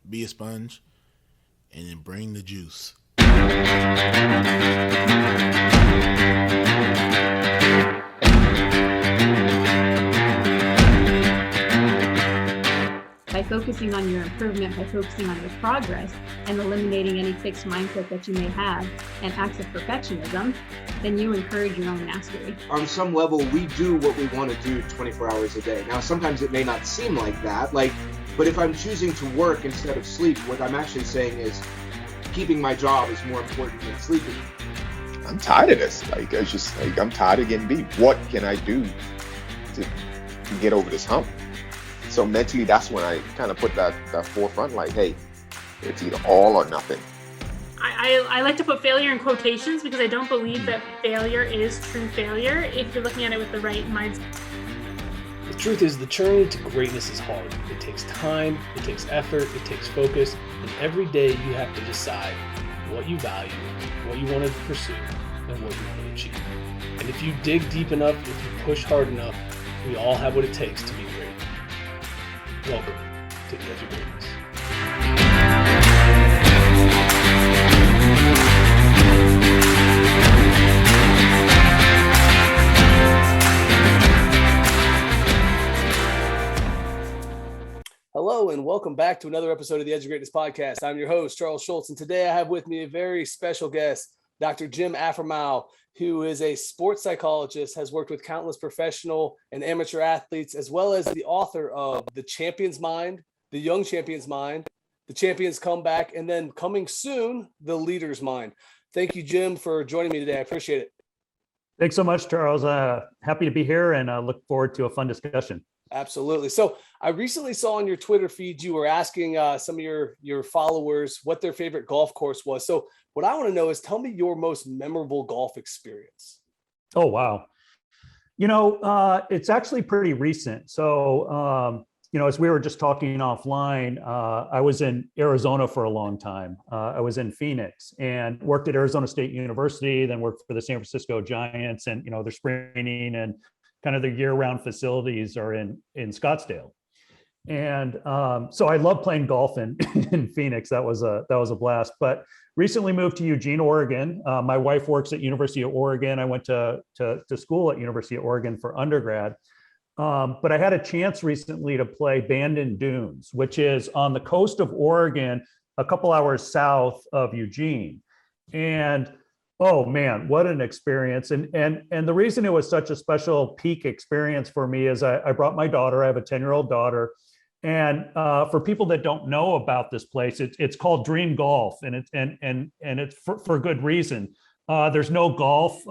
be a sponge, and then bring the juice. By focusing on your improvement, by focusing on your progress, and eliminating any fixed mindset that you may have and acts of perfectionism, then you encourage your own mastery. On some level, we do what we want to do 24 hours a day. Now, sometimes it may not seem like that, but if I'm choosing to work instead of sleep, what I'm actually saying is keeping my job is more important than sleeping. I'm tired of this. I'm tired of getting beat. What can I do to get over this hump? So mentally, that's when I kind of put that forefront, like, hey, it's either all or nothing. I like to put failure in quotations because I don't believe that failure is true failure if you're looking at it with the right mindset. The truth is, the journey to greatness is hard. It takes time, it takes effort, it takes focus, and every day you have to decide what you value, what you want to pursue, and what you want to achieve. And if you dig deep enough, if you push hard enough, we all have what it takes to be great. Welcome to the Edge of Greatness. Hello and welcome back to another episode of the Edge of Greatness podcast. I'm your host, Charles Schultz, and today I have with me a very special guest, Dr. Jim Afremow, who is a sports psychologist, has worked with countless professional and amateur athletes, as well as the author of The Champion's Mind, The Young Champion's Mind, The Champion's Comeback, and then coming soon, The Leader's Mind. Thank you, Jim, for joining me today. I appreciate it. Thanks so much, Charles. Happy to be here and look forward to a fun discussion. Absolutely. So I recently saw on your Twitter feed, you were asking some of your followers what their favorite golf course was. So what I want to know is, tell me your most memorable golf experience. Oh, wow. It's actually pretty recent. So, as we were just talking offline, I was in Arizona for a long time. I was in Phoenix and worked at Arizona State University, then worked for the San Francisco Giants, and, their spring training and kind of the year-round facilities are in Scottsdale. And so I love playing golf in Phoenix. That was a blast. But recently moved to Eugene, Oregon. My wife works at University of Oregon. I went to school at University of Oregon for undergrad. But I had a chance recently to play Bandon Dunes, which is on the coast of Oregon, a couple hours south of Eugene. And oh man, what an experience. And the reason it was such a special peak experience for me is I brought my daughter. I have a 10-year-old daughter. And for people that don't know about this place, it's called Dream Golf, and it's for good reason. There's no golf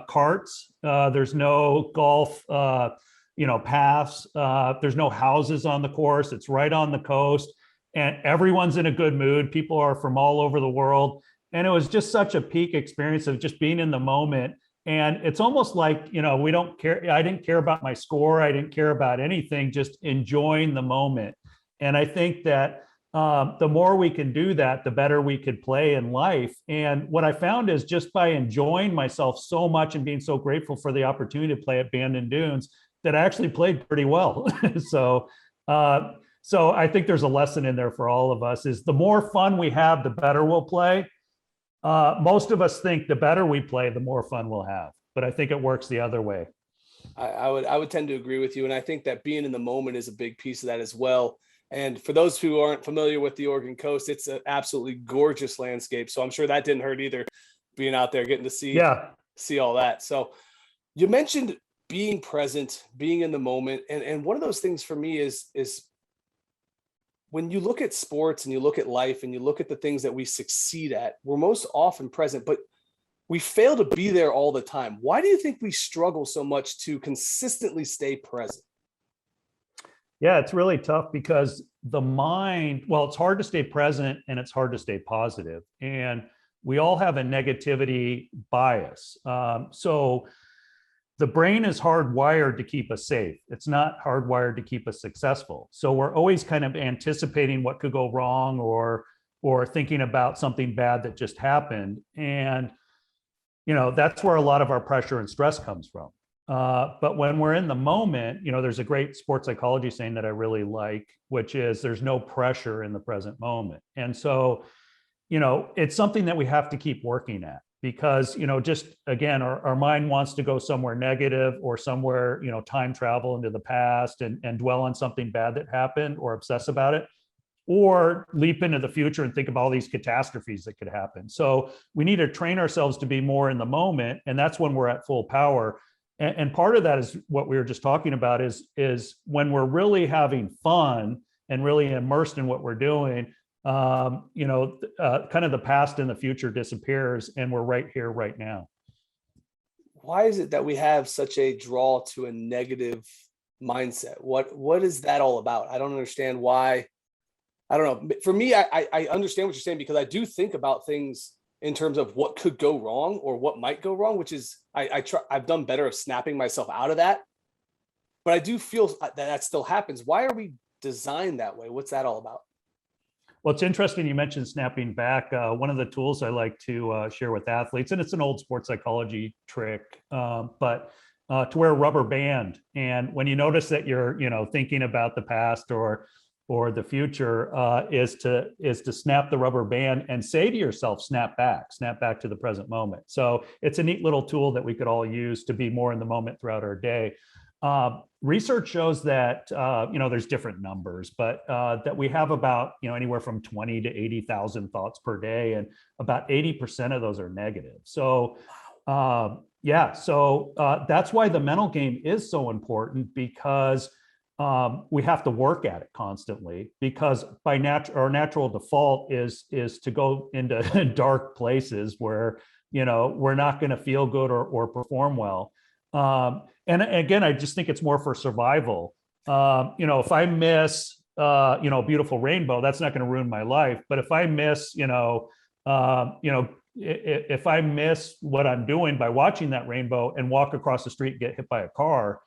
carts. There's no golf paths. There's no houses on the course. It's right on the coast, and everyone's in a good mood. People are from all over the world. And it was just such a peak experience of just being in the moment. And it's almost like, we don't care. I didn't care about my score. I didn't care about anything, just enjoying the moment. And I think that the more we can do that, the better we could play in life. And what I found is just by enjoying myself so much and being so grateful for the opportunity to play at Bandon Dunes, that I actually played pretty well. So I think there's a lesson in there for all of us, is the more fun we have, the better we'll play. Most of us think the better we play, the more fun we'll have, but I think it works the other way. I would tend to agree with you. And I think that being in the moment is a big piece of that as well. And for those who aren't familiar with the Oregon coast, it's an absolutely gorgeous landscape. So I'm sure that didn't hurt either, being out there, getting to see all that. So you mentioned being present, being in the moment. And one of those things for me is when you look at sports and you look at life and you look at the things that we succeed at, we're most often present, but we fail to be there all the time. Why do you think we struggle so much to consistently stay present? Yeah, it's really tough because the mind, it's hard to stay present and it's hard to stay positive. And we all have a negativity bias. So the brain is hardwired to keep us safe. It's not hardwired to keep us successful. So we're always kind of anticipating what could go wrong or thinking about something bad that just happened. And, that's where a lot of our pressure and stress comes from. But when we're in the moment, there's a great sports psychology saying that I really like, which is there's no pressure in the present moment. And so, it's something that we have to keep working at because, just again, our mind wants to go somewhere negative or somewhere, time travel into the past and dwell on something bad that happened or obsess about it, or leap into the future and think of all these catastrophes that could happen. So we need to train ourselves to be more in the moment. And that's when we're at full power. And part of that is what we were just talking about is when we're really having fun and really immersed in what we're doing, kind of the past and the future disappears and we're right here, right now. Why is it that we have such a draw to a negative mindset? What is that all about? I don't understand why. I don't know. For me, I understand what you're saying because I do think about things in terms of what could go wrong or what might go wrong, which is I've done better of snapping myself out of that. But I do feel that still happens. Why are we designed that way? What's that all about? Well, it's interesting you mentioned snapping back. One of the tools I like to share with athletes, and it's an old sports psychology trick, but to wear a rubber band. And when you notice that you're, thinking about the past or the future, is to snap the rubber band and say to yourself, snap back to the present moment. So it's a neat little tool that we could all use to be more in the moment throughout our day. Research shows that, there's different numbers, but that we have about, anywhere from 20 to 80,000 thoughts per day, and about 80% of those are negative. So, that's why the mental game is so important because we have to work at it constantly because by our natural default is to go into dark places where, we're not going to feel good or perform well. And again, I just think it's more for survival. If I miss, a beautiful rainbow, that's not going to ruin my life. But if I miss, if I miss what I'm doing by watching that rainbow and walk across the street and get hit by a car,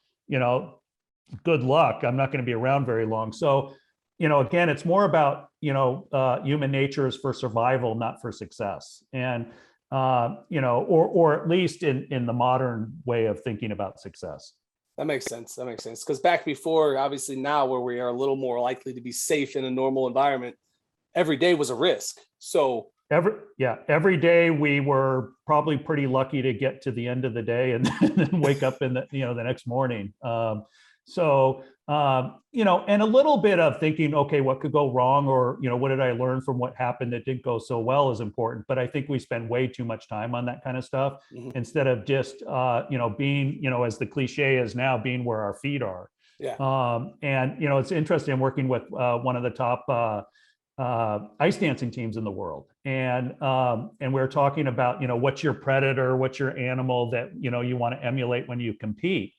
good luck. I'm not going to be around very long. So, again, it's more about, human nature is for survival, not for success. And, or at least in the modern way of thinking about success. That makes sense. Because back before, obviously now where we are a little more likely to be safe in a normal environment, every day was a risk. So every day we were probably pretty lucky to get to the end of the day and then wake up in the next morning. And a little bit of thinking, okay, what could go wrong? Or, what did I learn from what happened that didn't go so well is important. But I think we spend way too much time on that kind of stuff instead of just, being, as the cliche is now, being where our feet are. Yeah. And, it's interesting. I'm working with one of the top ice dancing teams in the world. And we're talking about, what's your predator, what's your animal that, you want to emulate when you compete.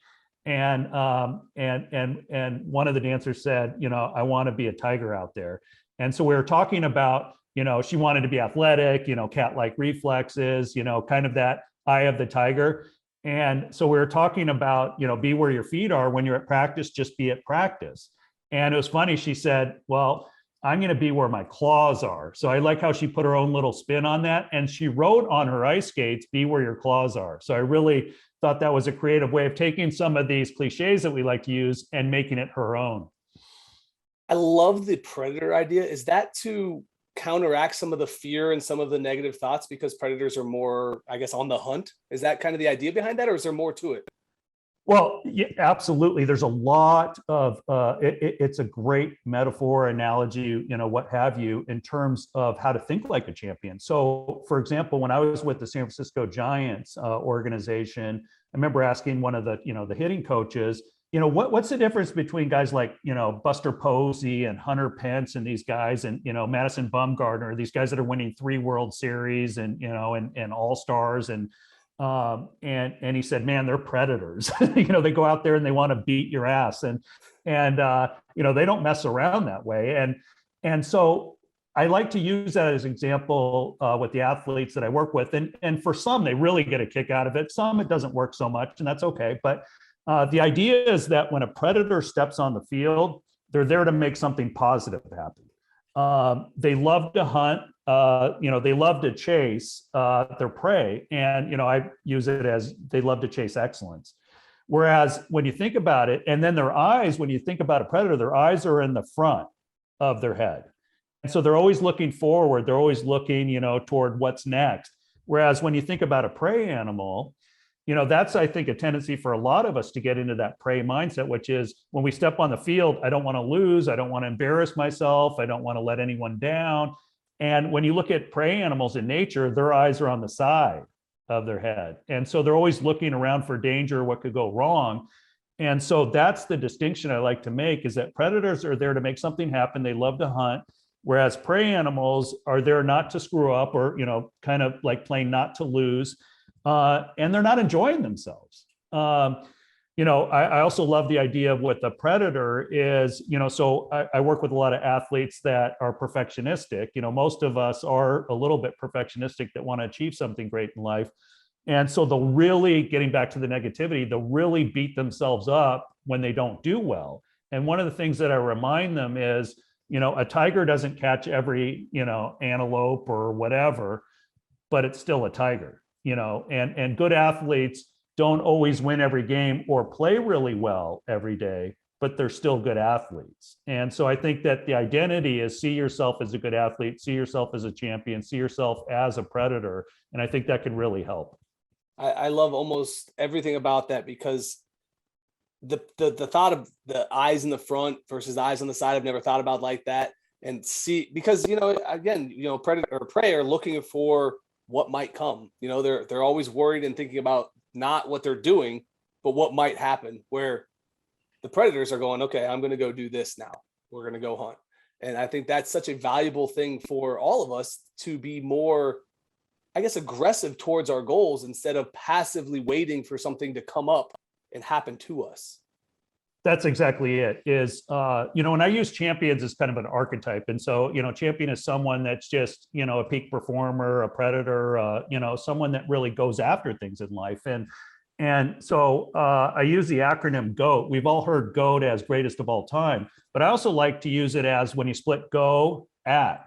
And one of the dancers said, I want to be a tiger out there. And so we were talking about, she wanted to be athletic, cat-like reflexes, kind of that eye of the tiger. And so we were talking about, be where your feet are when you're at practice, just be at practice. And it was funny. She said, well, I'm going to be where my claws are. So I like how she put her own little spin on that. And she wrote on her ice skates, be where your claws are. So I really thought that was a creative way of taking some of these cliches that we like to use and making it her own. I love the predator idea. Is that to counteract some of the fear and some of the negative thoughts because predators are more, I guess, on the hunt? Is that kind of the idea behind that, or is there more to it? Well, yeah, absolutely. There's a lot of, it's a great metaphor, analogy, what have you, in terms of how to think like a champion. So, for example, when I was with the San Francisco Giants organization, I remember asking one of the, the hitting coaches, what's the difference between guys like, Buster Posey and Hunter Pence and these guys and, Madison Bumgarner, these guys that are winning 3 World Series and, and All-Stars and he said, man, they're predators. They go out there and they want to beat your ass and they don't mess around that way. And so I like to use that as an example with the athletes that I work with. And for some, they really get a kick out of it. Some, it doesn't work so much, and that's okay. But the idea is that when a predator steps on the field, they're there to make something positive happen. They love to hunt. They love to chase their prey. And, I use it as they love to chase excellence. Whereas when you think about it, and then their eyes, when you think about a predator, their eyes are in the front of their head. And so they're always looking forward. They're always looking, toward what's next. Whereas when you think about a prey animal, that's, I think, a tendency for a lot of us to get into that prey mindset, which is when we step on the field, I don't want to lose. I don't want to embarrass myself. I don't want to let anyone down. And when you look at prey animals in nature, their eyes are on the side of their head. And so they're always looking around for danger, what could go wrong. And so that's the distinction I like to make, is that predators are there to make something happen. They love to hunt, whereas prey animals are there not to screw up or, kind of like playing not to lose. And they're not enjoying themselves. I also love the of what the predator is, so I work with a lot of athletes that are perfectionistic. Most of us are a little bit perfectionistic that want to achieve something great in life. And so they'll really, getting back to the negativity, they'll really beat themselves up when they don't do well. And one of the things that I remind them is, a tiger doesn't catch every, antelope or whatever, but it's still a tiger. And good athletes don't always win every game or play really well every day, but they're still good athletes. And so I think that the identity is see yourself as a good athlete, see yourself as a champion, see yourself as a predator. And I think that can really help. I love almost everything about that, because the thought of the eyes in the front versus the eyes on the side, I've never thought about like that. And see, because, again, predator or prey are looking for what might come. They're always worried and thinking about not what they're doing, but what might happen, where the predators are going, okay, I'm going to go do this now. We're going to go hunt. And I think that's such a valuable thing for all of us to be more, I guess, aggressive towards our goals instead of passively waiting for something to come up and happen to us. That's exactly it. When I use champions as kind of an archetype. And so, champion is someone that's just, a peak performer, a predator, someone that really goes after things in life. And so I use the acronym GOAT. We've all heard GOAT as greatest of all time, but I also like to use it as when you split go at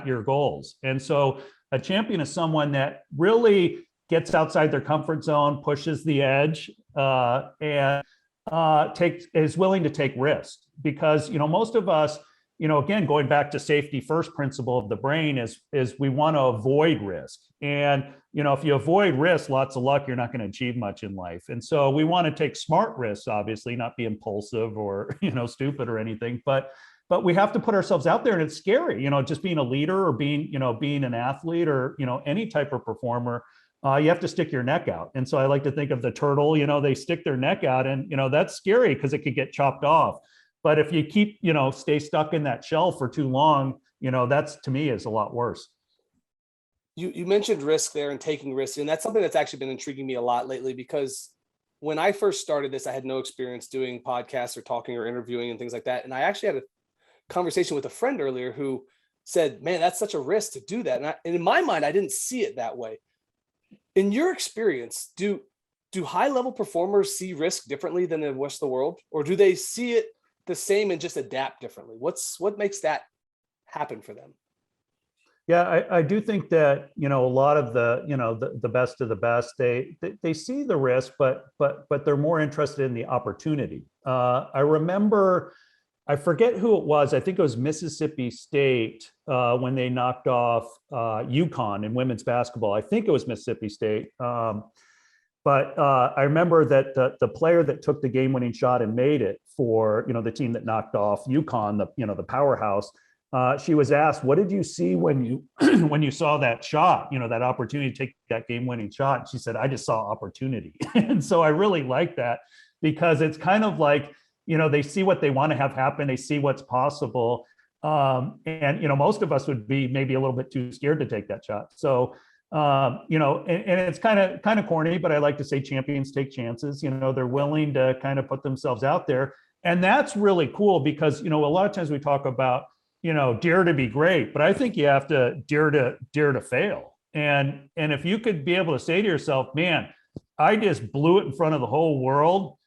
your goals. And so a champion is someone that really gets outside their comfort zone, pushes the edge, and is willing to take risks, because most of us, again, going back to safety first principle of the brain is we want to avoid risk. And if you avoid risk, lots of luck, you're not going to achieve much in life. And so we want to take smart risks, obviously, not be impulsive or stupid or anything, but we have to put ourselves out there, and it's scary, just being a leader or being an athlete or any type of performer. You have to stick your neck out. And so I like to think of the turtle, they stick their neck out, and, that's scary because it could get chopped off. But if you keep, stay stuck in that shell for too long, that's, to me, is a lot worse. You mentioned risk there and taking risks. And that's something that's actually been intriguing me a lot lately, because when I first started this, I had no experience doing podcasts or talking or interviewing and things like that. And I actually had a conversation with a friend earlier who said, man, that's such a risk to do that. And in my mind, I didn't see it that way. In your experience, do high level performers see risk differently than the rest of the world, or do they see it the same and just adapt differently? What makes that happen for them? Yeah, I do think that, a lot of the best of the best, they see the risk, but they're more interested in the opportunity. I remember, I forget who it was. I think it was Mississippi State when they knocked off UConn in women's basketball. I think it was Mississippi State. But I remember that the player that took the game-winning shot and made it for the team that knocked off UConn, the powerhouse. She was asked, "What did you see when you when you saw that shot? That opportunity to take that game-winning shot?" And she said, "I just saw opportunity." And so I really like that, because it's kind of like, they see what they want to have happen. They see what's possible. And most of us would be maybe a little bit too scared to take that shot. So, and it's kind of corny, but I like to say champions take chances. They're willing to kind of put themselves out there. And that's really cool, because, a lot of times we talk about, dare to be great, but I think you have to dare to fail. And if you could be able to say to yourself, man, I just blew it in front of the whole world,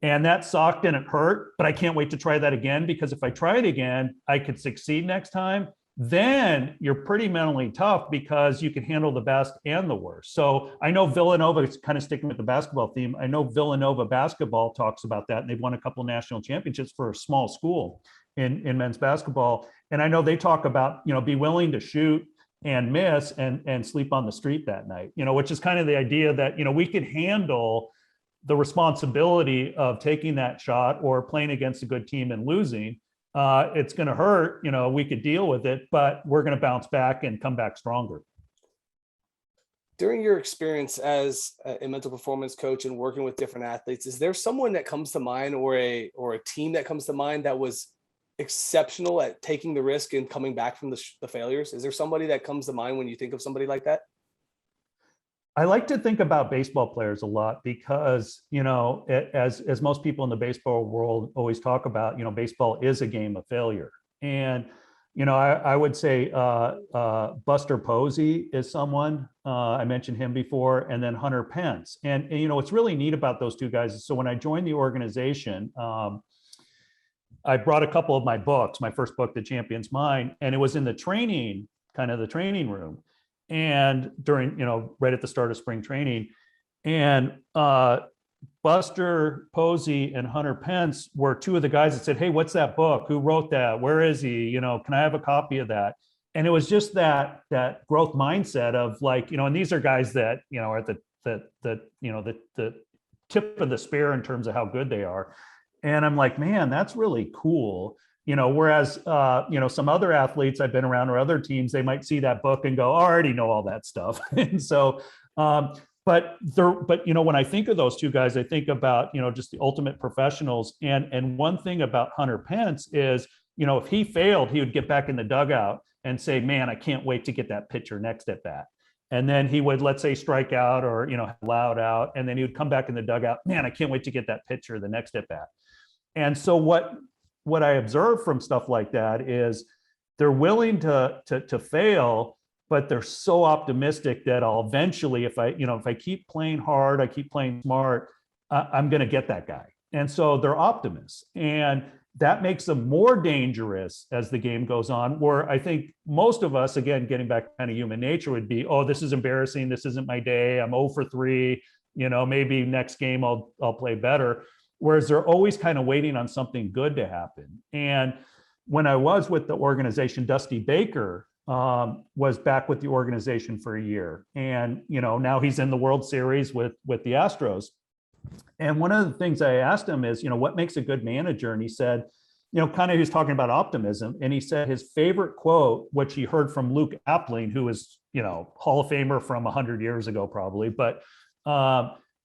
and that sucked and it hurt, but I can't wait to try that again, because if I try it again, I could succeed next time. then you're pretty mentally tough because you can handle the best and the worst. So I know Villanova, it's kind of sticking with the basketball theme. I know Villanova basketball talks about that, and they've won a couple of national championships for a small school in men's basketball. And I know they talk about, be willing to shoot and miss and sleep on the street that night, which is kind of the idea that, we could handle the responsibility of taking that shot or playing against a good team and losing. It's going to hurt, we could deal with it, but we're going to bounce back and come back stronger. During your experience as a mental performance coach and working with different athletes, is there someone that comes to mind or a team that comes to mind that was exceptional at taking the risk and coming back from the failures? Is there somebody that comes to mind when you think of somebody like that? I like to think about baseball players a lot because, as most people in the baseball world always talk about, baseball is a game of failure. And, I would say Buster Posey is someone, I mentioned him before, and then Hunter Pence. And, what's really neat about those two guys is, so when I joined the organization, I brought a couple of my books, my first book, The Champion's Mind, and it was in the training room. And during, right at the start of spring training, and Buster Posey and Hunter Pence were two of the guys that said, "Hey, what's that book? Who wrote that? Where is he? Can I have a copy of that?" And it was just that growth mindset of like, and these are guys that, are at the tip of the spear in terms of how good they are. And I'm like, man, that's really cool. Whereas, some other athletes I've been around or other teams, they might see that book and go, I already know all that stuff. And so, but when I think of those two guys, I think about, just the ultimate professionals. And one thing about Hunter Pence is, if he failed, he would get back in the dugout and say, man, I can't wait to get that pitcher next at bat. And then he would, let's say, strike out or, loud out. And then he would come back in the dugout, man, I can't wait to get that pitcher the next at bat. And so what I observe from stuff like that is they're willing to fail, but they're so optimistic that I'll eventually, if I keep playing hard, I keep playing smart, I'm going to get that guy. And so they're optimists, and that makes them more dangerous as the game goes on, where I think most of us, again, getting back to kind of human nature, would be, oh, this is embarrassing. This isn't my day. I'm 0 for 3, maybe next game I'll play better. Whereas they're always kind of waiting on something good to happen. And when I was with the organization, Dusty Baker was back with the organization for a year. And, now he's in the World Series with the Astros. And one of the things I asked him is, what makes a good manager? And he said, he was talking about optimism. And he said his favorite quote, which he heard from Luke Appling, who is, Hall of Famer from 100 years ago, probably. But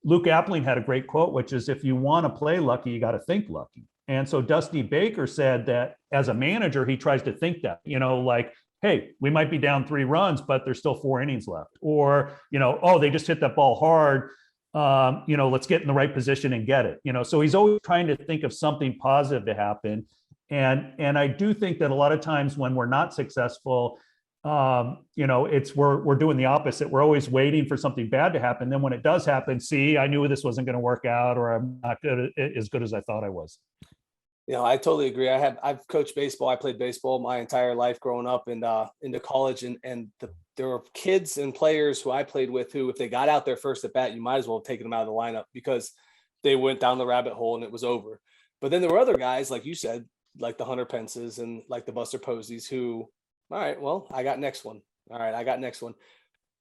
Luke Appling had a great quote, which is, if you want to play lucky, you got to think lucky. And so Dusty Baker said that as a manager, he tries to think that, like, hey, we might be down 3 runs, but there's still 4 innings left. Or, oh, they just hit that ball hard. Let's get in the right position and get it. So he's always trying to think of something positive to happen. And I do think that a lot of times when we're not successful, we're doing the opposite. We're always waiting for something bad to happen. Then when it does happen, see, I knew this wasn't going to work out, or I'm not as good as I thought I was. I totally agree. I've coached baseball. I played baseball my entire life growing up and into college. And there were kids and players who I played with who, if they got out their first at bat, you might as well have taken them out of the lineup because they went down the rabbit hole and it was over. But then there were other guys, like you said, like the Hunter Pences and like the Buster Poseys who, all right, well, I got next one. All right, I got next one.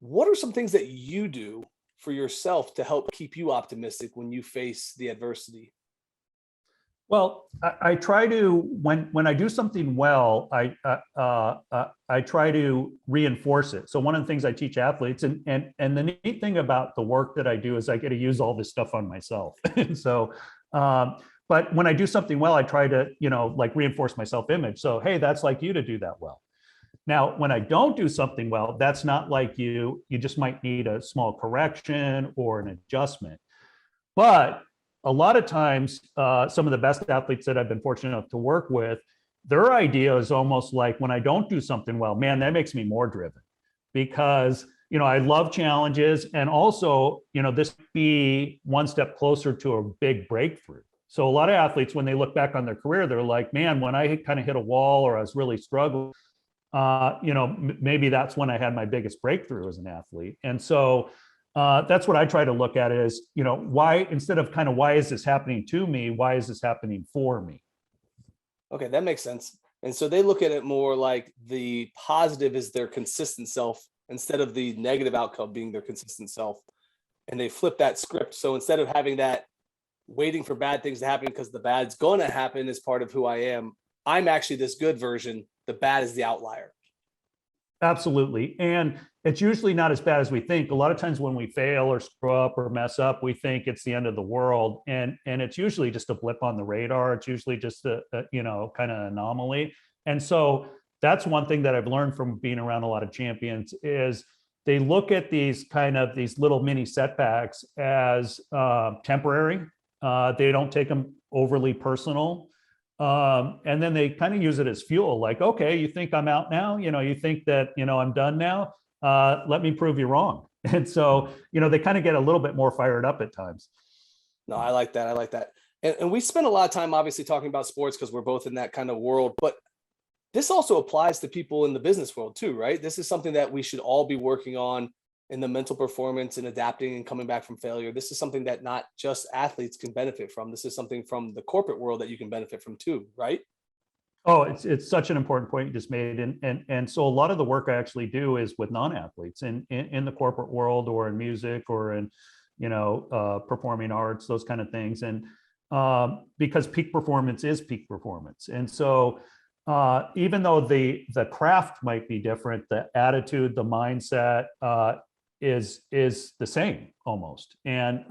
What are some things that you do for yourself to help keep you optimistic when you face the adversity? Well, I try to, when I do something well, I try to reinforce it. So one of the things I teach athletes, and the neat thing about the work that I do is I get to use all this stuff on myself. So, but when I do something well, I try to, reinforce my self-image. So, hey, that's like you to do that well. Now, when I don't do something well, that's not like you just might need a small correction or an adjustment. But a lot of times, some of the best athletes that I've been fortunate enough to work with, their idea is almost like, when I don't do something well, man, that makes me more driven, because, I love challenges. And also, this be one step closer to a big breakthrough. So a lot of athletes, when they look back on their career, they're like, man, when I kind of hit a wall or I was really struggling, maybe that's when I had my biggest breakthrough as an athlete. And so that's what I try to look at is, why, instead of kind of why is this happening to me, why is this happening for me? Okay, that makes sense. And so they look at it more like the positive is their consistent self instead of the negative outcome being their consistent self. And they flip that script. So instead of having that waiting for bad things to happen because the bad's going to happen as part of who I am, I'm actually this good version. The bad is the outlier. Absolutely. And it's usually not as bad as we think. A lot of times when we fail or screw up or mess up, we think it's the end of the world. And it's usually just a blip on the radar. It's usually just a kind of anomaly. And so that's one thing that I've learned from being around a lot of champions is they look at these little mini setbacks as temporary. They don't take them overly personal. And then they kind of use it as fuel, like, okay, you think I'm out now? You think that, I'm done now? Let me prove you wrong. And so, they kind of get a little bit more fired up at times. No, I like that. I like that. And we spend a lot of time obviously talking about sports because we're both in that kind of world, but this also applies to people in the business world too, right? This is something that we should all be working on in the mental performance and adapting and coming back from failure. This is something that not just athletes can benefit from. This is something from the corporate world that you can benefit from too, right? Oh, it's such an important point you just made. And so a lot of the work I actually do is with non-athletes in the corporate world or in music or in, performing arts, those kind of things. And because peak performance is peak performance. And so even though the craft might be different, the attitude, the mindset is the same almost, and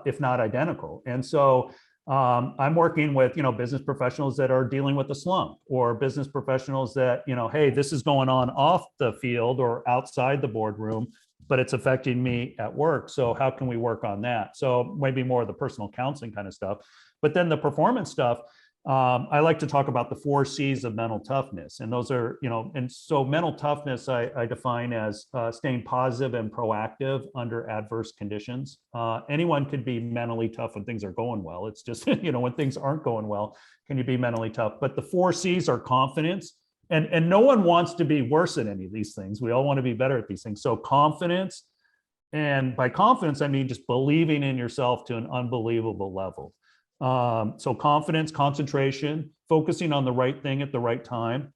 if not identical. And so I'm working with business professionals that are dealing with a slump, or business professionals that hey, this is going on off the field or outside the boardroom, but it's affecting me at work. So how can we work on that? So maybe more of the personal counseling kind of stuff, but then the performance stuff. I like to talk about the 4 C's of mental toughness. And those are, and so mental toughness, I define as staying positive and proactive under adverse conditions. Anyone could be mentally tough when things are going well. It's just, when things aren't going well, can you be mentally tough? But the 4 C's are confidence. And no one wants to be worse at any of these things. We all want to be better at these things. So confidence, and by confidence, I mean just believing in yourself to an unbelievable level. So confidence, concentration, focusing on the right thing at the right time,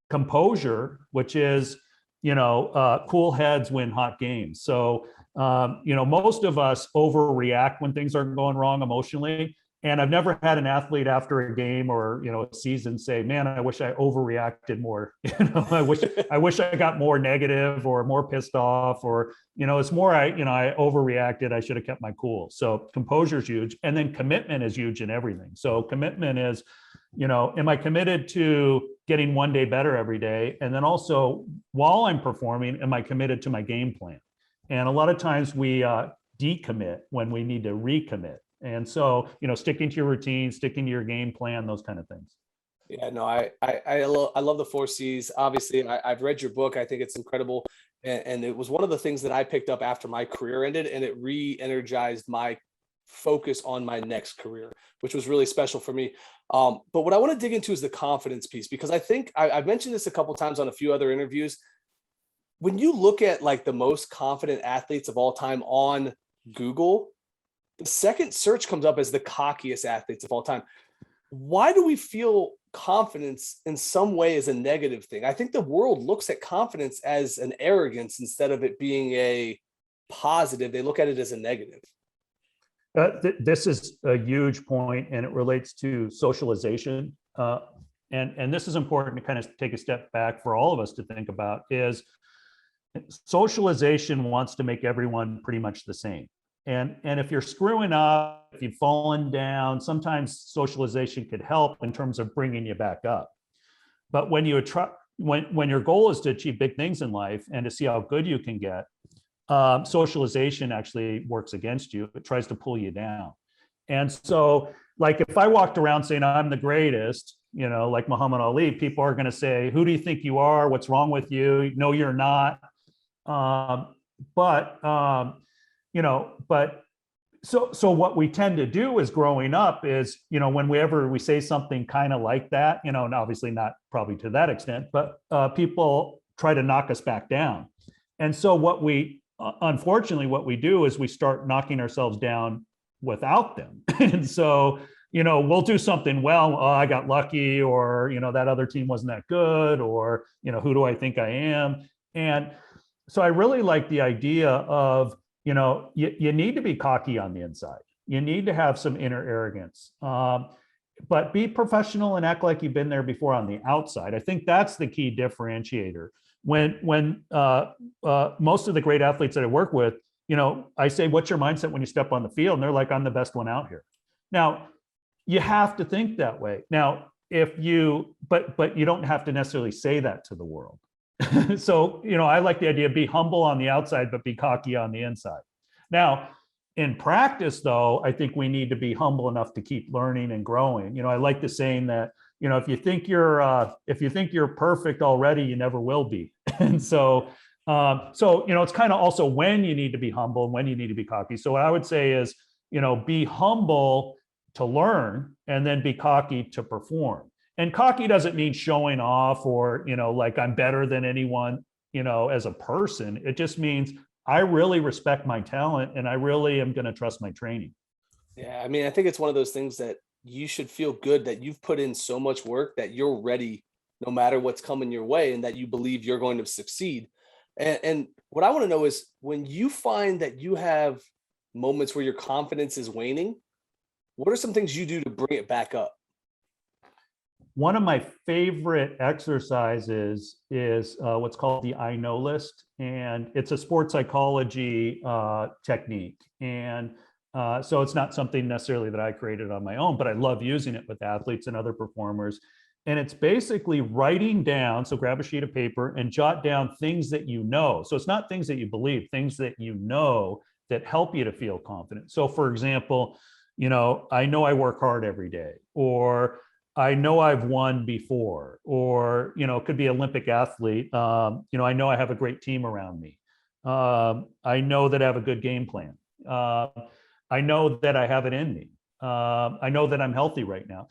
composure, which is, cool heads win hot games. So, most of us overreact when things are going wrong emotionally. And I've never had an athlete after a game or, a season say, man, I wish I overreacted more. I wish I got more negative or more pissed off, or, it's more, I overreacted. I should have kept my cool. So composure is huge. And then commitment is huge in everything. So commitment is, am I committed to getting one day better every day? And then also while I'm performing, am I committed to my game plan? And a lot of times we decommit when we need to recommit. And so, sticking to your routine, sticking to your game plan, those kind of things. Yeah, no, I love the 4 C's. Obviously, I've read your book. I think it's incredible. And it was one of the things that I picked up after my career ended, and it re-energized my focus on my next career, which was really special for me. But what I want to dig into is the confidence piece, because I think I've mentioned this a couple of times on a few other interviews. When you look at like the most confident athletes of all time on Google, the second search comes up as the cockiest athletes of all time. Why do we feel confidence in some way as a negative thing? I think the world looks at confidence as an arrogance instead of it being a positive. They look at it as a negative. This is a huge point, and it relates to socialization. And this is important to kind of take a step back for all of us to think about, is socialization wants to make everyone pretty much the same. And if you're screwing up, if you've fallen down, sometimes socialization could help in terms of bringing you back up. But when your goal is to achieve big things in life and to see how good you can get, socialization actually works against you. It tries to pull you down. And so, like, if I walked around saying I'm the greatest, like Muhammad Ali, people are going to say, who do you think you are? What's wrong with you? No, you're not. But So what we tend to do is growing up is, whenever we say something kind of like that, and obviously not probably to that extent, but people try to knock us back down. And so unfortunately, what we do is we start knocking ourselves down without them. And so, we'll do something well. Oh, I got lucky, or, that other team wasn't that good, or, who do I think I am? And so I really like the idea of, you need to be cocky on the inside. You need to have some inner arrogance, but be professional and act like you've been there before on the outside. I think that's the key differentiator. When most of the great athletes that I work with, I say, what's your mindset when you step on the field? And they're like, I'm the best one out here. Now, you have to think that way. Now, but you don't have to necessarily say that to the world. So, I like the idea of be humble on the outside, but be cocky on the inside. Now, in practice, though, I think we need to be humble enough to keep learning and growing. I like the saying that, if you think you're perfect already, you never will be. And so it's kind of also when you need to be humble and when you need to be cocky. So what I would say is, be humble to learn and then be cocky to perform. And cocky doesn't mean showing off or, like I'm better than anyone, as a person. It just means I really respect my talent and I really am going to trust my training. Yeah. I mean, I think it's one of those things that you should feel good that you've put in so much work that you're ready no matter what's coming your way and that you believe you're going to succeed. And what I want to know is when you find that you have moments where your confidence is waning, what are some things you do to bring it back up? One of my favorite exercises is what's called the I know list. And it's a sports psychology technique. And so it's not something necessarily that I created on my own, but I love using it with athletes and other performers. And it's basically writing down, so grab a sheet of paper and jot down things that you know. So it's not things that you believe, things that you know that help you to feel confident. So for example, I know I work hard every day, or I know I've won before, or, it could be Olympic athlete. I know I have a great team around me. I know that I have a good game plan. I know that I have it in me. I know that I'm healthy right now.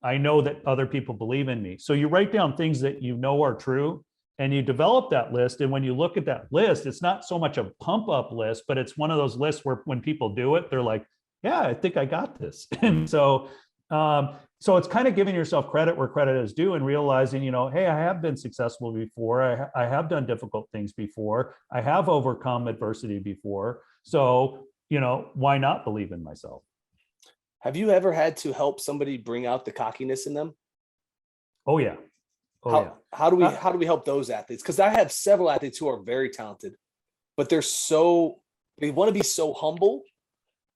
I know that other people believe in me. So you write down things that you know are true and you develop that list. And when you look at that list, it's not so much a pump up list, but it's one of those lists where when people do it, they're like, yeah, I think I got this. And so it's kind of giving yourself credit where credit is due and realizing, hey, I have been successful before. I have done difficult things before. I have overcome adversity before. So, why not believe in myself? Have you ever had to help somebody bring out the cockiness in them? Oh, yeah. How do we help those athletes? Because I have several athletes who are very talented, but they want to be so humble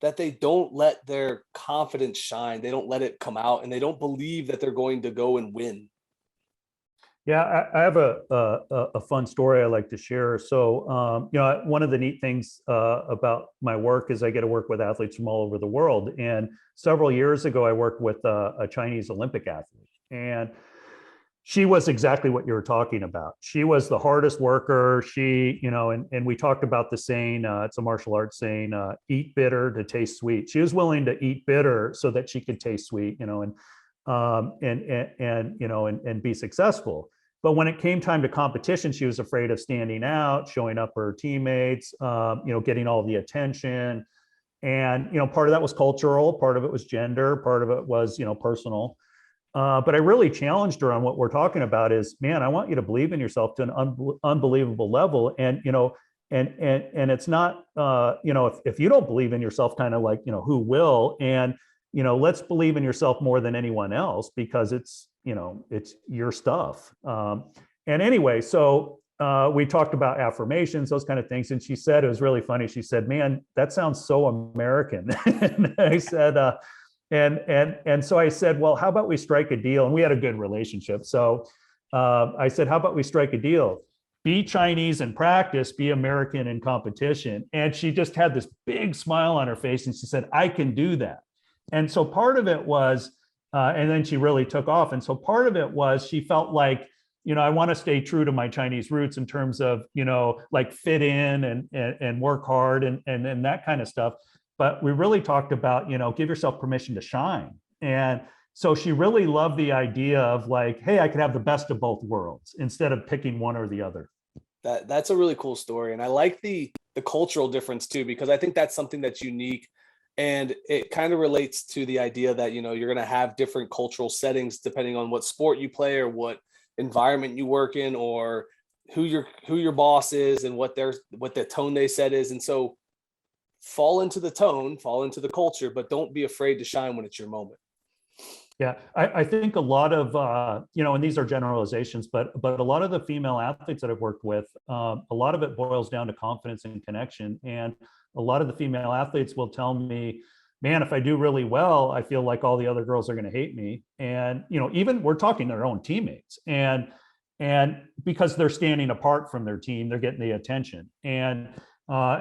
that they don't let their confidence shine. They don't let it come out and they don't believe that they're going to go and win. Yeah, I have a fun story I like to share. So, one of the neat things about my work is I get to work with athletes from all over the world. And several years ago, I worked with a Chinese Olympic athlete. And she was exactly what you were talking about. She was the hardest worker. She, and we talked about the saying, it's a martial arts saying, eat bitter to taste sweet. She was willing to eat bitter so that she could taste sweet, and be successful. But when it came time to competition, she was afraid of standing out, showing up for her teammates, getting all the attention. And, part of that was cultural, part of it was gender, part of it was, personal. But I really challenged her on what we're talking about is, man, I want you to believe in yourself to an unbelievable level. And, and it's not, if you don't believe in yourself, kind of like, who will? And, let's believe in yourself more than anyone else because it's your stuff. And anyway, so we talked about affirmations, those kind of things. And she said, it was really funny. She said, man, that sounds so American. And I said, and so I said, well, how about we strike a deal? And we had a good relationship. So I said, how about we strike a deal? Be Chinese in practice, be American in competition. And she just had this big smile on her face. And she said, I can do that. And so part of it was, and then she really took off. And so part of it was she felt like, I want to stay true to my Chinese roots in terms of, like fit in and work hard and that kind of stuff. But we really talked about, give yourself permission to shine. And so she really loved the idea of like, hey, I could have the best of both worlds instead of picking one or the other. That's a really cool story. And I like the cultural difference too, because I think that's something that's unique. And it kind of relates to the idea that, you're going to have different cultural settings depending on what sport you play or what environment you work in, or who your boss is and what the tone they set is. And so fall into the tone, fall into the culture, but don't be afraid to shine when it's your moment. Yeah, I think a lot of, and these are generalizations, but a lot of the female athletes that I've worked with, a lot of it boils down to confidence and connection. And a lot of the female athletes will tell me, man, if I do really well, I feel like all the other girls are going to hate me. And, even we're talking their own teammates, and because they're standing apart from their team, they're getting the attention. And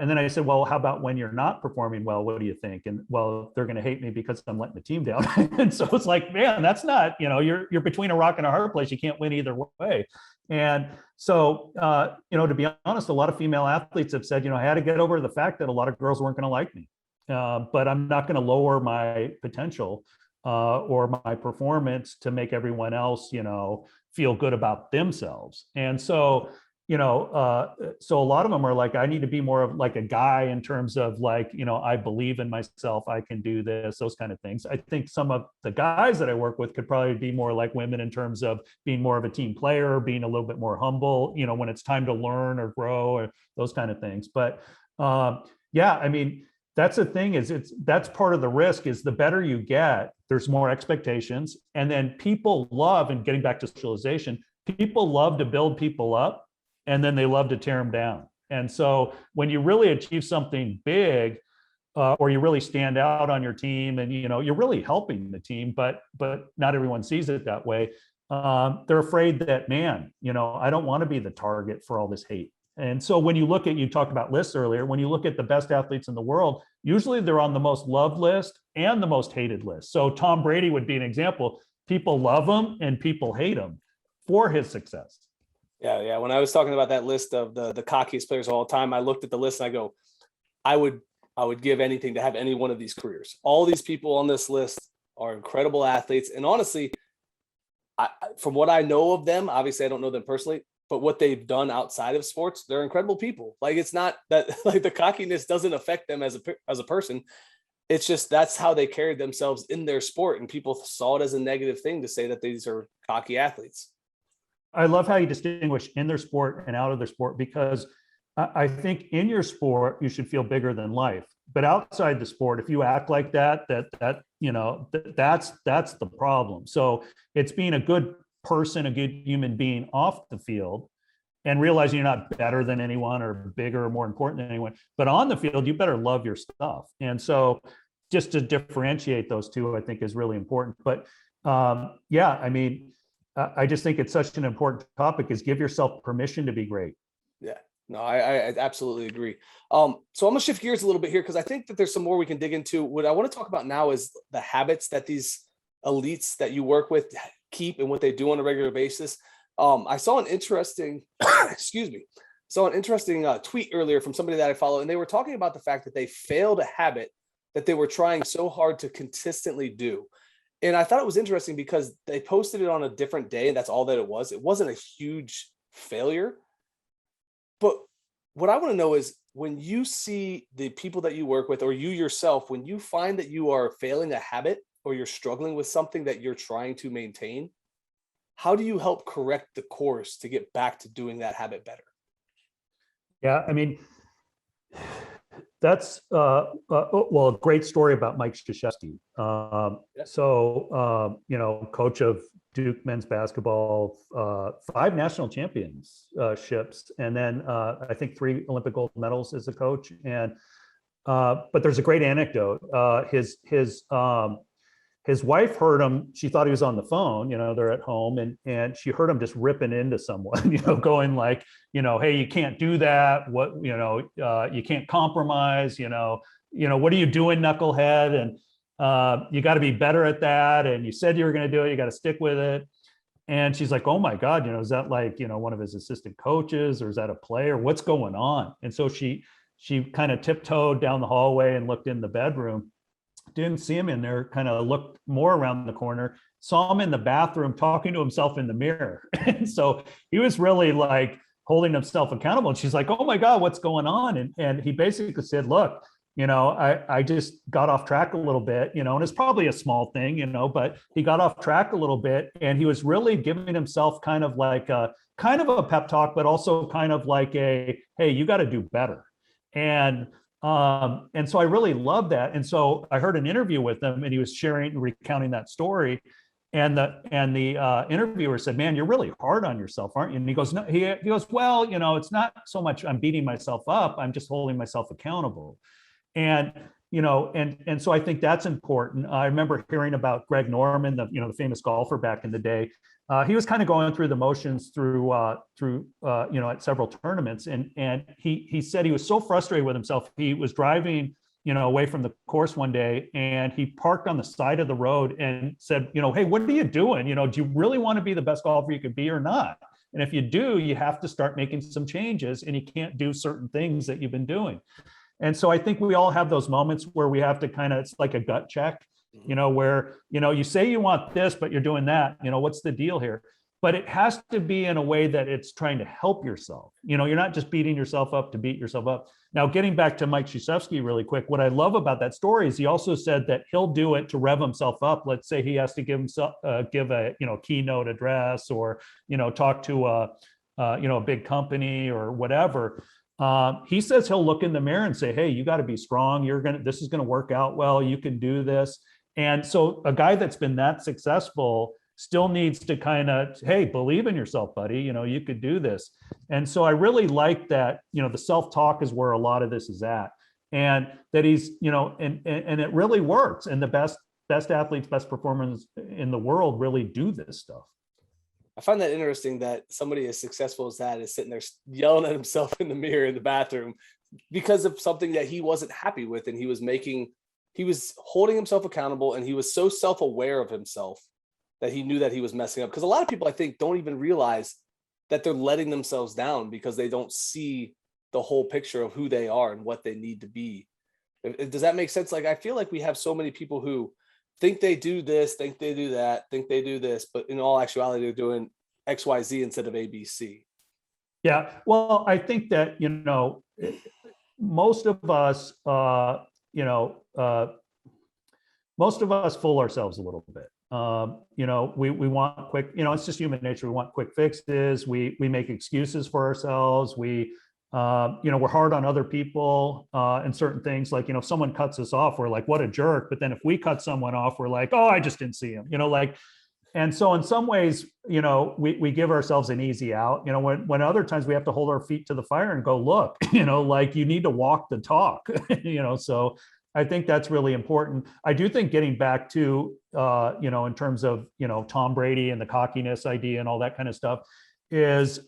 then I said, well, how about when you're not performing well? What do you think? And well, they're going to hate me because I'm letting the team down. And so it's like, man, that's not, you're between a rock and a hard place. You can't win either way. And so, to be honest, a lot of female athletes have said, I had to get over the fact that a lot of girls weren't going to like me, but I'm not going to lower my potential or my performance to make everyone else, feel good about themselves. And so, so a lot of them are like, I need to be more of like a guy in terms of like, I believe in myself, I can do this, those kind of things. I think some of the guys that I work with could probably be more like women in terms of being more of a team player, being a little bit more humble, when it's time to learn or grow or those kind of things. But yeah, I mean, that's the thing that's part of the risk is the better you get, there's more expectations. And then people love, and getting back to socialization, people love to build people up, and then they love to tear them down. And so when you really achieve something big, or you really stand out on your team, and you're really helping the team, but not everyone sees it that way. They're afraid that, man, I don't want to be the target for all this hate. And so when you look at, you talked about lists earlier, when you look at the best athletes in the world, usually they're on the most loved list and the most hated list. So Tom Brady would be an example. People love him and people hate him for his success. Yeah. When I was talking about that list of the cockiest players of all time, I looked at the list and I go, I would give anything to have any one of these careers. All these people on this list are incredible athletes. And honestly, from what I know of them, obviously I don't know them personally, but what they've done outside of sports, they're incredible people. Like, it's not that like the cockiness doesn't affect them as a person. It's just, that's how they carried themselves in their sport. And people saw it as a negative thing to say that these are cocky athletes. I love how you distinguish in their sport and out of their sport, because I think in your sport, you should feel bigger than life. But outside the sport, if you act like that's the problem. So it's being a good person, a good human being off the field, and realizing you're not better than anyone or bigger or more important than anyone. But on the field, you better love your stuff. And so just to differentiate those two, I think is really important. But yeah, I mean, I just think it's such an important topic, is give yourself permission to be great. Yeah, no, I absolutely agree. So I'm gonna shift gears a little bit here, because I think that there's some more we can dig into. What I want to talk about now is the habits that these elites that you work with keep and what they do on a regular basis. I saw an interesting, tweet earlier from somebody that I follow, and they were talking about the fact that they failed a habit that they were trying so hard to consistently do. And I thought it was interesting because they posted it on a different day, and that's all that it was. It wasn't a huge failure. But what I want to know is, when you see the people that you work with, or you yourself, when you find that you are failing a habit or you're struggling with something that you're trying to maintain, how do you help correct the course to get back to doing that habit better? Yeah, I mean, that's a great story about Mike Krzyzewski. So, coach of Duke men's basketball, 5 national championships, and then I think 3 Olympic gold medals as a coach. And but there's a great anecdote. His wife heard him. She thought he was on the phone. They're at home, and she heard him just ripping into someone. Going like, hey, you can't do that. What, you can't compromise. What are you doing, knucklehead? And you got to be better at that. And you said you were going to do it. You got to stick with it. And she's like, oh my God, is that like, one of his assistant coaches, or is that a player? What's going on? And so she kind of tiptoed down the hallway and looked in the bedroom, didn't see him in there, kind of looked more around the corner, saw him in the bathroom talking to himself in the mirror. And so he was really like holding himself accountable. And she's like, oh my God, what's going on? And he basically said, look, I just got off track a little bit, and it's probably a small thing, but he got off track a little bit, and he was really giving himself kind of a pep talk, but also kind of like hey, you got to do better. And so I really loved that. And so I heard an interview with him, and he was recounting that story. And the interviewer said, man, you're really hard on yourself, aren't you? And he goes, no, he goes, well, it's not so much I'm beating myself up, I'm just holding myself accountable. And so I think that's important. I remember hearing about Greg Norman, the famous golfer back in the day. He was kind of going through the motions through at several tournaments, and he said he was so frustrated with himself. He was driving away from the course one day, and he parked on the side of the road and said, hey, what are you doing? Do you really want to be the best golfer you could be or not? And if you do, you have to start making some changes, and you can't do certain things that you've been doing. And so I think we all have those moments where we have to it's like a gut check, where, you say you want this, but you're doing that, what's the deal here? But it has to be in a way that it's trying to help yourself. You're not just beating yourself up to beat yourself up. Now, getting back to Mike Krzyzewski really quick, what I love about that story is he also said that he'll do it to rev himself up. Let's say he has to give a keynote address, or, talk to a big company or whatever. He says he'll look in the mirror and say, hey, you got to be strong. This is going to work out well. You can do this. And so a guy that's been that successful still needs to hey, believe in yourself, buddy. You could do this. And so I really like that, the self-talk is where a lot of this is at, and that he's, and it really works. And the best athletes, best performers in the world really do this stuff. I find that interesting that somebody as successful as that is sitting there yelling at himself in the mirror in the bathroom because of something that he wasn't happy with. And he was holding himself accountable, and he was so self-aware of himself that he knew that he was messing up. Because a lot of people, I think, don't even realize that they're letting themselves down because they don't see the whole picture of who they are and what they need to be. Does that make sense? Like, I feel like we have so many people who think they do this, think they do that, think they do this, but in all actuality, they're doing X, Y, Z instead of A, B, C. Yeah. Well, I think that, most of us, fool ourselves a little bit. We want quick, it's just human nature. We want quick fixes. We make excuses for ourselves. We're hard on other people and certain things. Like, if someone cuts us off, we're like, what a jerk. But then if we cut someone off, we're like, oh, I just didn't see him, and so in some ways, we give ourselves an easy out, when other times we have to hold our feet to the fire and go, look, like, you need to walk the talk, so I think that's really important. I do think getting back to, in terms of, Tom Brady and the cockiness idea and all that kind of stuff is,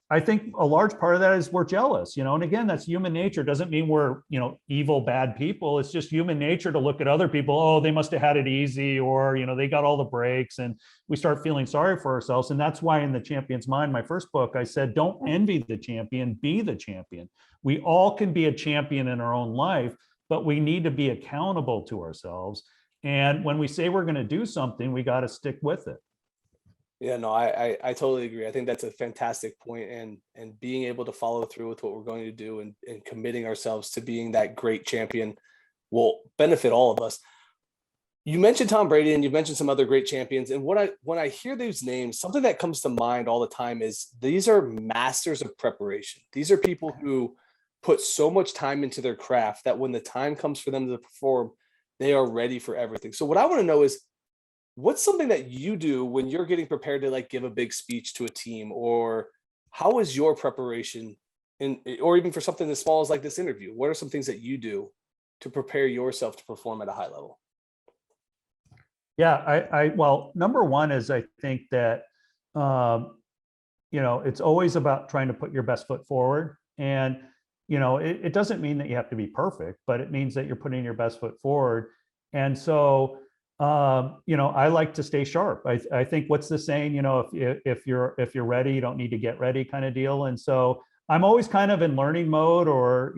I think a large part of that is we're jealous, and again, that's human nature. It doesn't mean we're, evil, bad people. It's just human nature to look at other people. Oh, they must have had it easy, or, they got all the breaks, and we start feeling sorry for ourselves. And that's why in The Champion's Mind, my first book, I said, don't envy the champion, be the champion. We all can be a champion in our own life, but we need to be accountable to ourselves. And when we say we're going to do something, we got to stick with it. Yeah, no, I totally agree. I think that's a fantastic point, and being able to follow through with what we're going to do and committing ourselves to being that great champion will benefit all of us. You mentioned Tom Brady, and you mentioned some other great champions. And when I hear these names, something that comes to mind all the time is these are masters of preparation. These are people who put so much time into their craft that when the time comes for them to perform, they are ready for everything. So what I want to know is, what's something that you do when you're getting prepared to give a big speech to a team, or how is your preparation or even for something as small as this interview? What are some things that you do to prepare yourself to perform at a high level? Yeah, well, number one is I think that, it's always about trying to put your best foot forward. And, it doesn't mean that you have to be perfect, but it means that you're putting your best foot forward. And so, I like to stay sharp. I think what's the saying, if you're ready, you don't need to get ready kind of deal. And so I'm always kind of in learning mode or,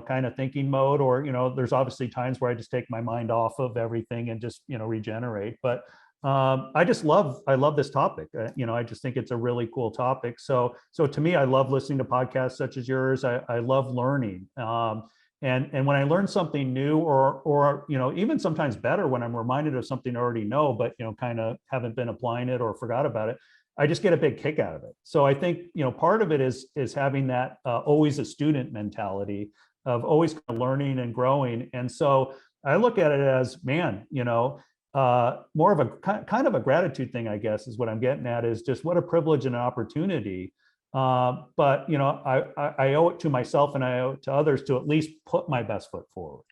kind of thinking mode, or, there's obviously times where I just take my mind off of everything and just, regenerate. But I love this topic. I just think it's a really cool topic. So to me, I love listening to podcasts such as yours. I love learning. And when I learn something new or even sometimes better when I'm reminded of something I already know, but, kind of haven't been applying it or forgot about it, I just get a big kick out of it. So I think, part of it is having that always a student mentality of always learning and growing. And so I look at it as, man, more of a kind of a gratitude thing, I guess, is what I'm getting at, is just what a privilege and an opportunity. But I owe it to myself and I owe it to others to at least put my best foot forward.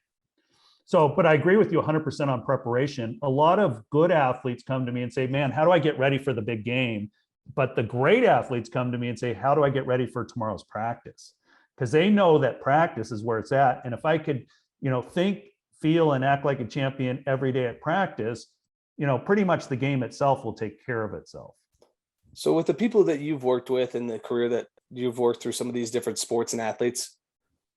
So, but I agree with you 100% on preparation. A lot of good athletes come to me and say, man, how do I get ready for the big game? But the great athletes come to me and say, how do I get ready for tomorrow's practice? Because they know that practice is where it's at. And if I could, think, feel, and act like a champion every day at practice, pretty much the game itself will take care of itself. So with the people that you've worked with in the career that you've worked through some of these different sports and athletes,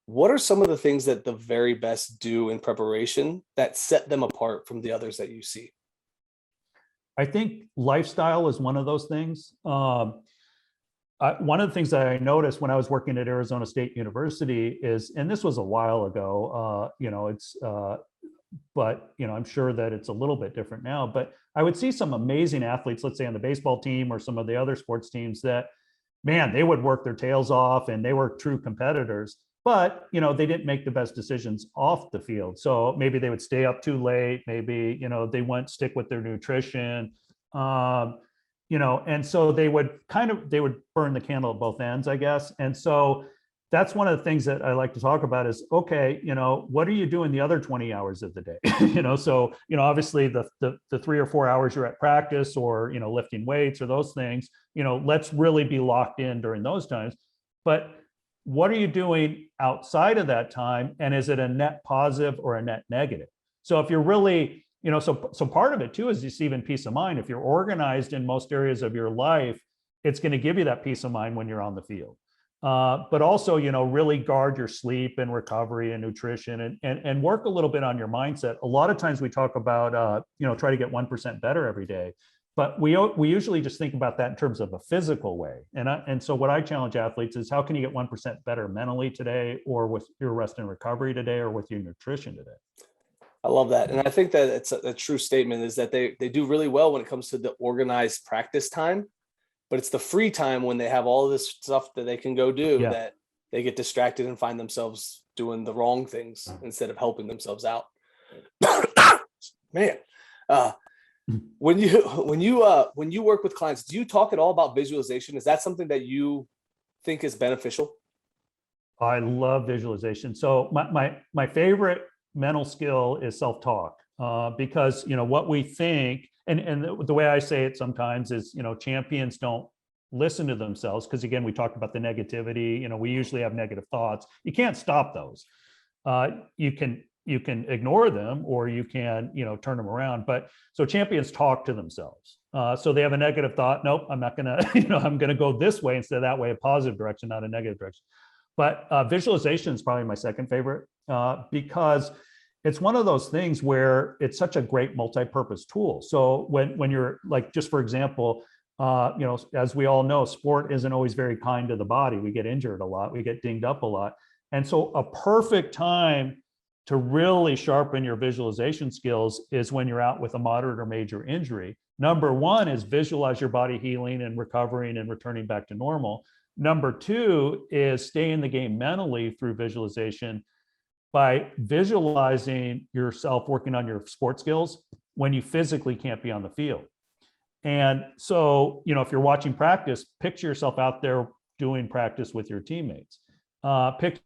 what are some of the things that the very best do in preparation that set them apart from the others that you see? I think lifestyle is one of those things. One of the things that I noticed when I was working at Arizona State University is, and this was a while ago, but I'm sure that it's a little bit different now, but I would see some amazing athletes, let's say on the baseball team or some of the other sports teams that, man, they would work their tails off and they were true competitors, but, they didn't make the best decisions off the field. So maybe they would stay up too late. Maybe, they wouldn't stick with their nutrition, and so they would burn the candle at both ends, I guess. And so that's one of the things that I like to talk about is, okay, what are you doing the other 20 hours of the day? So, obviously the 3 or 4 hours you're at practice or, lifting weights or those things, let's really be locked in during those times. But what are you doing outside of that time? And is it a net positive or a net negative? So if you're really, so part of it too is just even peace of mind. If you're organized in most areas of your life, it's going to give you that peace of mind when you're on the field. But also, really guard your sleep and recovery and nutrition and work a little bit on your mindset. A lot of times we talk about, try to get 1% better every day. But we usually just think about that in terms of a physical way. And so what I challenge athletes is, how can you get 1% better mentally today, or with your rest and recovery today, or with your nutrition today? I love that. And I think that it's a true statement, is that they do really well when it comes to the organized practice time, but it's the free time when they have all this stuff that they can go do that they get distracted and find themselves doing the wrong things instead of helping themselves out. Man, when you work with clients, do you talk at all about visualization? Is that something that you think is beneficial? I love visualization. So my favorite mental skill is self-talk, because what we think, and the way I say it sometimes is, champions don't listen to themselves, because again, we talked about the negativity. We usually have negative thoughts. You can't stop those. You can ignore them, or you can, turn them around. But so champions talk to themselves. So they have a negative thought. Nope, I'm not gonna, I'm gonna go this way instead of that way, a positive direction, not a negative direction. But visualization is probably my second favorite, because it's one of those things where it's such a great multi-purpose tool. So when you're like, just for example, as we all know, sport isn't always very kind to the body. We get injured a lot. We get dinged up a lot. And so a perfect time to really sharpen your visualization skills is when you're out with a moderate or major injury. Number one is visualize your body healing and recovering and returning back to normal. Number two is stay in the game mentally through visualization by visualizing yourself working on your sports skills when you physically can't be on the field. And so, if you're watching practice, picture yourself out there doing practice with your teammates. Picture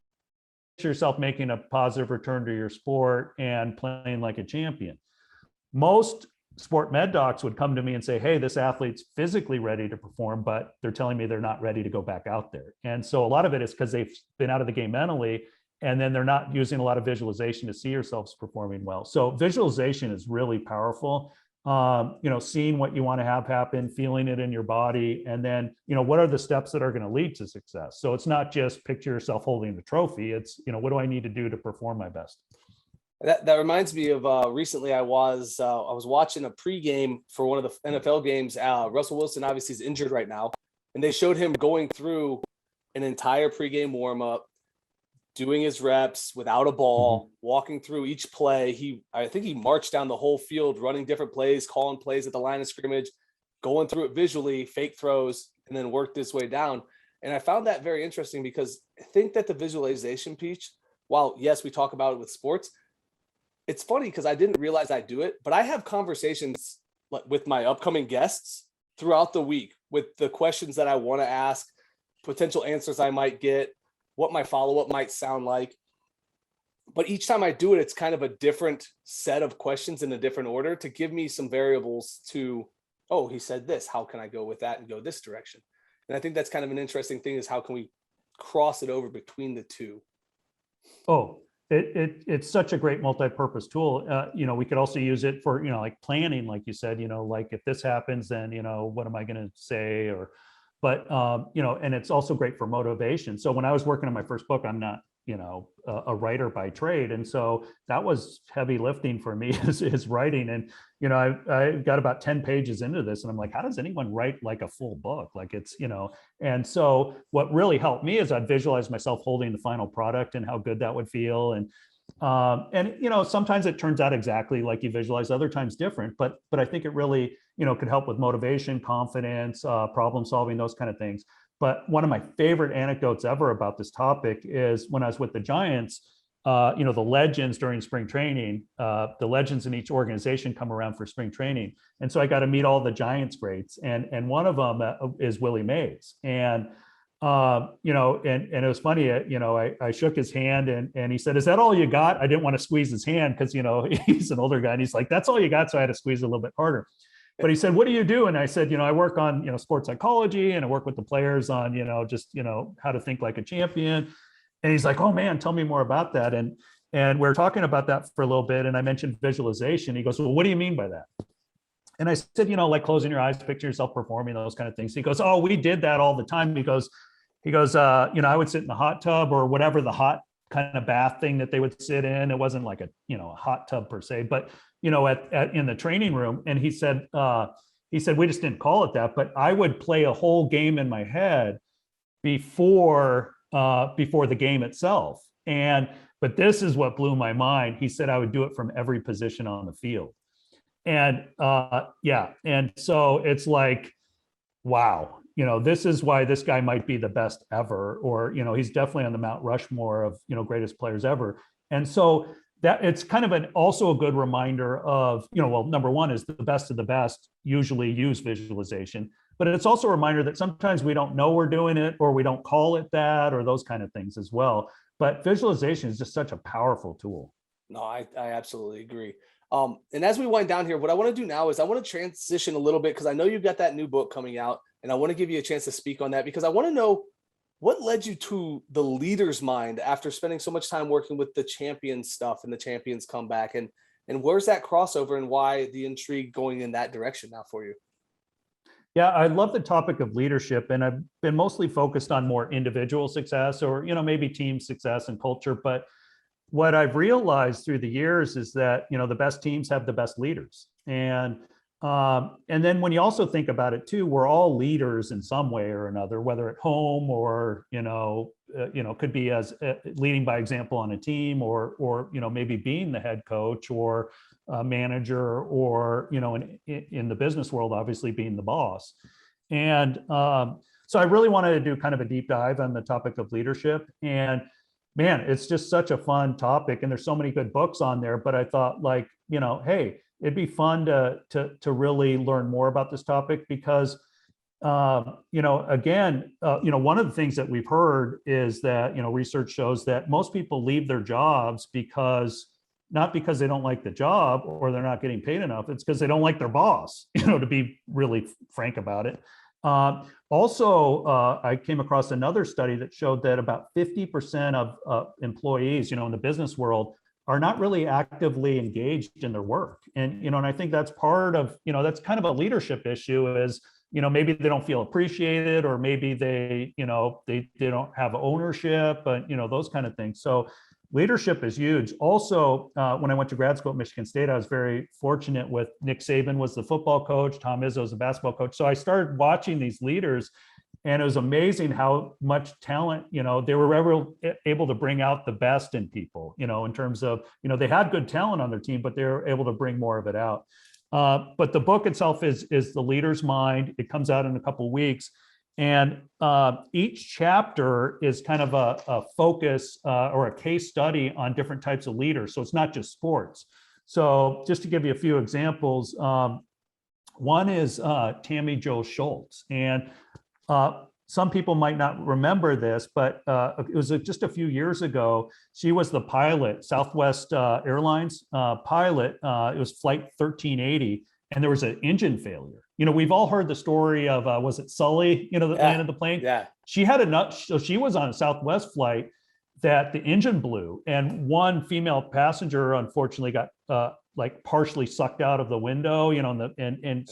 yourself making a positive return to your sport and playing like a champion. Most sport med docs would come to me and say, hey, this athlete's physically ready to perform, but they're telling me they're not ready to go back out there. And so a lot of it is because they've been out of the game mentally, and then they're not using a lot of visualization to see yourselves performing well. So visualization is really powerful. Seeing what you want to have happen, feeling it in your body, and then, what are the steps that are going to lead to success? So it's not just picture yourself holding the trophy. It's, what do I need to do to perform my best? That reminds me of recently I was watching a pregame for one of the NFL games. Russell Wilson obviously is injured right now, and they showed him going through an entire pregame warm-up, doing his reps without a ball, walking through each play. I think he marched down the whole field, running different plays, calling plays at the line of scrimmage, going through it visually, fake throws, and then worked his way down. And I found that very interesting because I think that the visualization piece, while yes, we talk about it with sports, it's funny because I didn't realize I do it, but I have conversations with my upcoming guests throughout the week with the questions that I want to ask, potential answers I might get, what my follow-up might sound like. But each time I do it, it's kind of a different set of questions in a different order to give me some variables to, oh, he said this, how can I go with that and go this direction? And I think that's kind of an interesting thing, is how can we cross it over between the two? Oh, it's such a great multi-purpose tool. We could also use it for, like planning, like you said, like if this happens, then, what am I going to say? But and it's also great for motivation. So when I was working on my first book, I'm not, a writer by trade. And so that was heavy lifting for me is writing. And, I got about 10 pages into this and I'm like, how does anyone write like a full book? Like it's, and so what really helped me is I'd visualize myself holding the final product and how good that would feel. And sometimes it turns out exactly like you visualize, other times different, but I think it really, could help with motivation, confidence, problem solving, those kind of things. But one of my favorite anecdotes ever about this topic is when I was with the Giants, the legends during spring training, the legends in each organization come around for spring training. And so I got to meet all the Giants greats. And one of them is Willie Mays. And and it was funny, I shook his hand and he said, "Is that all you got?" I didn't want to squeeze his hand because, he's an older guy and he's like, "That's all you got." So I had to squeeze a little bit harder. But he said, "What do you do?" And I said, I work on, sports psychology and I work with the players on, just, how to think like a champion. And he's like, "Oh man, tell me more about that." And we're talking about that for a little bit. And I mentioned visualization. He goes, "Well, what do you mean by that?" And I said, like closing your eyes, picture yourself performing, those kind of things. He goes, "Oh, we did that all the time." He goes, I would sit in the hot tub or whatever the hot kind of bath thing that they would sit in. It wasn't like a hot tub per se, but in the training room. And he said, "We just didn't call it that, but I would play a whole game in my head before the game itself. But this is what blew my mind." He said, "I would do it from every position on the field." And and so it's like, wow, this is why this guy might be the best ever, or, he's definitely on the Mount Rushmore of, greatest players ever. And so that it's kind of also a good reminder of, number one is the best of the best usually use visualization, but it's also a reminder that sometimes we don't know we're doing it or we don't call it that or those kind of things as well. But visualization is just such a powerful tool. No, I absolutely agree. And as we wind down here, what I want to do now is I want to transition a little bit because I know you've got that new book coming out and I want to give you a chance to speak on that because I want to know what led you to the leader's mind after spending so much time working with the champions stuff and the champions comeback, and where's that crossover and why the intrigue going in that direction now for you? Yeah, I love the topic of leadership, and I've been mostly focused on more individual success or, maybe team success and culture. But what I've realized through the years is that, the best teams have the best leaders. And then when you also think about it too, we're all leaders in some way or another, whether at home or, could be as leading by example on a team or, maybe being the head coach or manager or, in the business world, obviously being the boss. And so I really wanted to do kind of a deep dive on the topic of leadership. And man, it's just such a fun topic. And there's so many good books on there. But I thought hey, it'd be fun to really learn more about this topic because, again, one of the things that we've heard is that, research shows that most people leave their jobs not because they don't like the job or they're not getting paid enough. It's because they don't like their boss, to be really frank about it. I came across another study that showed that about 50% of employees, in the business world, are not really actively engaged in their work. And, and I think that's part of, that's kind of a leadership issue is, maybe they don't feel appreciated, or maybe they don't have ownership, but, those kind of things. So leadership is huge. Also, when I went to grad school at Michigan State, I was very fortunate with Nick Saban was the football coach, Tom Izzo was the basketball coach. So I started watching these leaders, and it was amazing how much talent, they were able to bring out the best in people, in terms of, they had good talent on their team, but they were able to bring more of it out. But the book itself is The Leader's Mind. It comes out in a couple of weeks. And each chapter is kind of a focus or a case study on different types of leaders. So it's not just sports. So just to give you a few examples, one is Tammy Jo Schultz. And some people might not remember this, but it was just a few years ago. She was the pilot, Southwest Airlines pilot. It was Flight 1380, and there was an engine failure. We've all heard the story of, was it Sully, that landed the plane? Yeah. She had so she was on a Southwest flight that the engine blew, and one female passenger unfortunately got partially sucked out of the window, and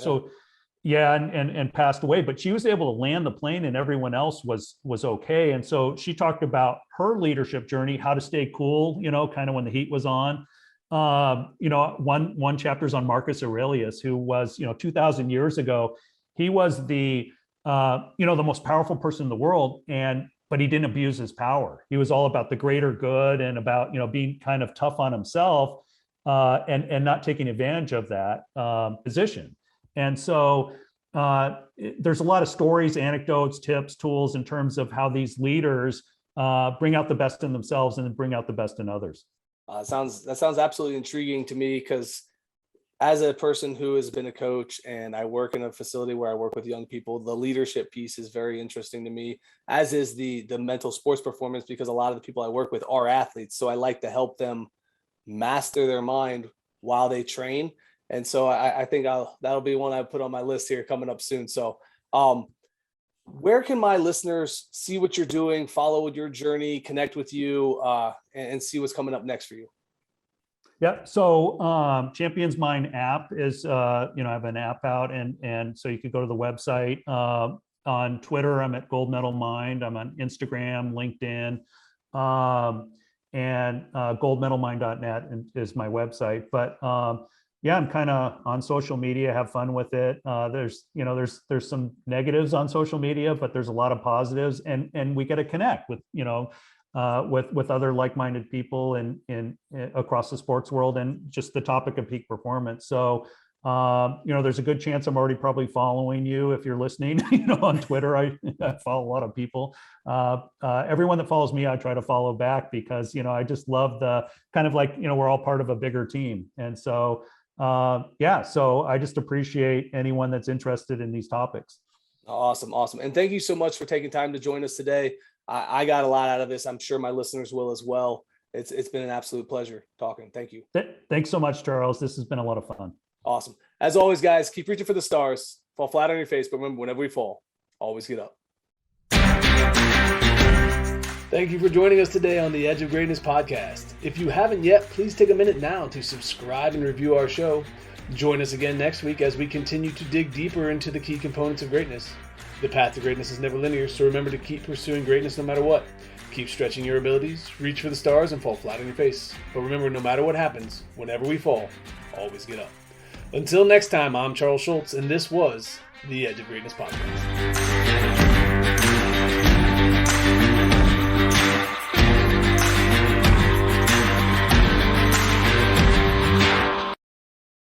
passed away. But she was able to land the plane, and everyone else was okay. And so she talked about her leadership journey, how to stay cool, kind of when the heat was on. One chapter is on Marcus Aurelius, who was, 2000 years ago, he was the most powerful person in the world, but he didn't abuse his power. He was all about the greater good and about, being kind of tough on himself, and not taking advantage of that position. And so there's a lot of stories, anecdotes, tips, tools in terms of how these leaders bring out the best in themselves and then bring out the best in others. That sounds absolutely intriguing to me, because as a person who has been a coach and I work in a facility where I work with young people, the leadership piece is very interesting to me, as is the mental sports performance, because a lot of the people I work with are athletes. So I like to help them master their mind while they train. And so I think that'll be one I put on my list here coming up soon. So where can my listeners see what you're doing, follow your journey, connect with you, and see what's coming up next for you? Yeah. So Champions Mind app is, I have an app out, and so you could go to the website. On Twitter, I'm at Gold Medal Mind. I'm on Instagram, LinkedIn, and goldmedalmind.net is my website. But I'm kind of on social media, have fun with it. There's some negatives on social media, but there's a lot of positives, and we get to connect with, with other like-minded people in across the sports world, and just the topic of peak performance. So, there's a good chance I'm already probably following you if you're listening, on Twitter. I follow a lot of people. Everyone that follows me, I try to follow back, because, I just love the kind of we're all part of a bigger team. And so, so I just appreciate anyone that's interested in these topics. Awesome. And thank you so much for taking time to join us today. I got a lot out of this. I'm sure my listeners will as well. It's been an absolute pleasure talking. Thank you. Thanks so much, Charles. This has been a lot of fun. Awesome. As always, guys, keep reaching for the stars, fall flat on your face, but remember, whenever we fall, always get up. Thank you for joining us today on the Edge of Greatness podcast. If you haven't yet, please take a minute now to subscribe and review our show. Join us again next week as we continue to dig deeper into the key components of greatness. The path to greatness is never linear, so remember to keep pursuing greatness no matter what. Keep stretching your abilities, reach for the stars, and fall flat on your face. But remember, no matter what happens, whenever we fall, always get up. Until next time, I'm Charles Schultz, and this was the Edge of Greatness podcast.